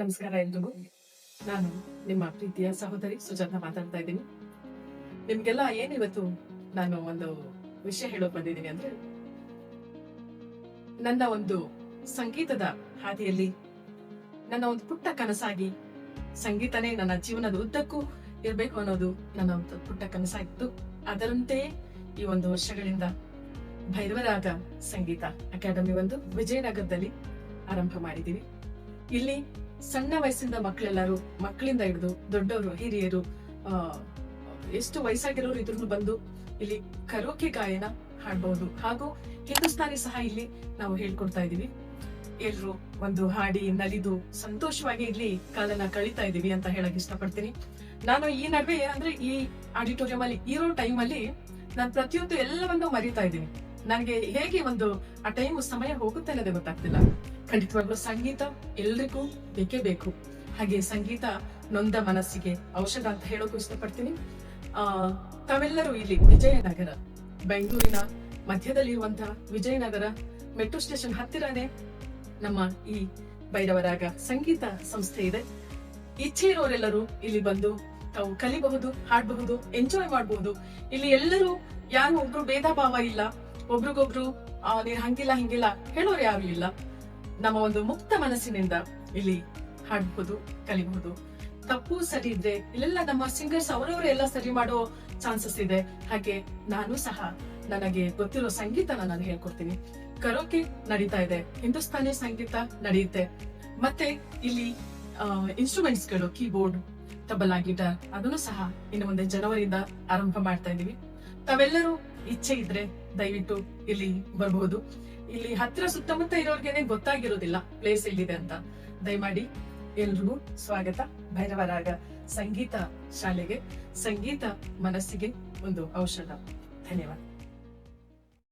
ನಮಸ್ಕಾರ ಎಲ್ರಿಗೂ. ನಾನು ನಿಮ್ಮ ಪ್ರೀತಿಯ ಸಹೋದರಿ ಸುಜಾತ ಮಾತಾಡ್ತಾ ಇದ್ದೀನಿ. ನಿಮ್ಗೆಲ್ಲ ಏನಿವತ್ತು ನಾನು ಒಂದು ವಿಷಯ ಹೇಳೋಕ್ ಬಂದಿದ್ದೀನಿ ಅಂದ್ರೆ, ನನ್ನ ಒಂದು ಸಂಗೀತದ ಹಾದಿಯಲ್ಲಿ ನನ್ನ ಒಂದು ಪುಟ್ಟ ಕನಸಾಗಿ ಸಂಗೀತನೇ ನನ್ನ ಜೀವನದ ಉದ್ದಕ್ಕೂ ಇರ್ಬೇಕು ಅನ್ನೋದು ನನ್ನ ಒಂದು ಪುಟ್ಟ ಕನಸಾಗಿತ್ತು. ಅದರಂತೆ ಈ ಒಂದು ವರ್ಷಗಳಿಂದ ಭೈರವರಾಗ ಸಂಗೀತ ಅಕಾಡೆಮಿ ಒಂದು ವಿಜಯನಗರದಲ್ಲಿ ಆರಂಭ ಮಾಡಿದೀವಿ. ಇಲ್ಲಿ ಸಣ್ಣ ವಯಸ್ಸಿಂದ ಮಕ್ಕಳಿಂದ ಹಿಡಿದು ದೊಡ್ಡವರು, ಹಿರಿಯರು, ಎಷ್ಟು ವಯಸ್ಸಾಗಿರೋರು ಇದ್ರೂ ಬಂದು ಇಲ್ಲಿ ಕರೋಕೆ ಗಾಯನ ಹಾಡಬಹುದು. ಹಾಗೂ ಹಿಂದೂಸ್ತಾನಿ ಸಹ ಇಲ್ಲಿ ನಾವು ಹೇಳ್ಕೊಡ್ತಾ ಇದೀವಿ. ಎಲ್ರು ಒಂದು ಹಾಡಿ ನಲಿದು ಸಂತೋಷವಾಗಿ ಇಲ್ಲಿ ಕಾಲನ ಕಳೀತಾ ಇದೀವಿ ಅಂತ ಹೇಳಕ್ ಇಷ್ಟಪಡ್ತೀನಿ. ನಾನು ಈ ನಡುವೆ ಅಂದ್ರೆ ಈ ಆಡಿಟೋರಿಯಂ ಅಲ್ಲಿ ಇರೋ ಟೈಮ್ ಅಲ್ಲಿ ನಾನು ಪ್ರತಿಯೊಂದು ಎಲ್ಲವನ್ನೂ ಮರಿತಾ ಇದ್ದೀನಿ. ನನಗೆ ಹೇಗೆ ಒಂದು ಆ ಟೈಮ್ ಸಮಯ ಹೋಗುತ್ತೆ ಅನ್ನೋದೇ ಗೊತ್ತಾಗ್ತಿಲ್ಲ. ಖಂಡಿತವಾಗ್ಲೂ ಸಂಗೀತ ಎಲ್ರಿಗೂ ಬೇಕೇ ಬೇಕು. ಹಾಗೆ ಸಂಗೀತ ನೊಂದ ಮನಸ್ಸಿಗೆ ಔಷಧ ಅಂತ ಹೇಳೋಕು ಇಷ್ಟಪಡ್ತೀನಿ. ತಾವೆಲ್ಲರೂ ಇಲ್ಲಿ ವಿಜಯನಗರ, ಬೆಂಗಳೂರಿನ ಮಧ್ಯದಲ್ಲಿರುವಂತಹ ವಿಜಯನಗರ ಮೆಟ್ರೋ ಸ್ಟೇಷನ್ ಹತ್ತಿರನೇ ನಮ್ಮ ಈ ಭೈರವರಾಗ ಸಂಗೀತ ಸಂಸ್ಥೆ ಇದೆ. ಇಚ್ಛೆ ಇರೋರೆಲ್ಲರೂ ಇಲ್ಲಿ ಬಂದು ತಾವು ಕಲಿಬಹುದು, ಹಾಡಬಹುದು, ಎಂಜಾಯ್ ಮಾಡಬಹುದು. ಇಲ್ಲಿ ಎಲ್ಲರೂ ಯಾರು ಒಬ್ರು ಭೇದ ಭಾವ ಇಲ್ಲ, ಒಬ್ರಿಗೊಬ್ರು ನೀನ್ ಹಂಗಿಲ್ಲ ಹಿಂಗಿಲ್ಲ ಹೇಳೋರು ಯಾರು ಇಲ್ಲ. ನಮ್ಮ ಒಂದು ಮುಕ್ತ ಮನಸ್ಸಿನಿಂದ ಇಲ್ಲಿ ಹಾಡಬಹುದು, ಕಲಿಬಹುದು. ತಪ್ಪು ಸರಿ ಇದ್ರೆ ಇಲ್ಲೆಲ್ಲ ನಮ್ಮ ಸಿಂಗರ್ಸ್ ಅವರವರೆಲ್ಲ ಸರಿ ಮಾಡೋ ಚಾನ್ಸಸ್ ಇದೆ. ಹಾಗೆ ನಾನು ಸಹ ನನಗೆ ಗೊತ್ತಿರೋ ಸಂಗೀತನ ನಾನು ಹೇಳ್ಕೊಡ್ತೀನಿ. ಕರೋಕೆ ನಡೀತಾ ಇದೆ, ಹಿಂದೂಸ್ತಾನಿ ಸಂಗೀತ ನಡೆಯುತ್ತೆ. ಮತ್ತೆ ಇಲ್ಲಿ ಇನ್ಸ್ಟ್ರೂಮೆಂಟ್ಸ್ ಗಳು, ಕೀಬೋರ್ಡ್, ತಬಲಾ, ಗಿಟಾರ್ ಅದನ್ನು ಸಹ ಇನ್ನು ಮುಂದೆ ಜನವರಿಯಿಂದ ಆರಂಭ ಮಾಡ್ತಾ ಇದೀವಿ. ತಾವೆಲ್ಲರೂ ಇಚ್ಛೆ ಇದ್ರೆ ದಯವಿಟ್ಟು ಇಲ್ಲಿ ಬರಬಹುದು. ಇಲ್ಲಿ ಹತ್ರ ಸುತ್ತಮುತ್ತ ಇರೋರ್ಗೆನೆ ಗೊತ್ತಾಗಿರೋದಿಲ್ಲ ಪ್ಲೇಸ್ ಎಲ್ಲಿದೆ ಅಂತ. ದಯಮಾಡಿ ಎಲ್ರಿಗೂ ಸ್ವಾಗತ ಭೈರವರಾಗ ಸಂಗೀತ ಶಾಲೆಗೆ. ಸಂಗೀತ ಮನಸ್ಸಿಗೆ ಒಂದು ಔಷಧ. ಧನ್ಯವಾದ.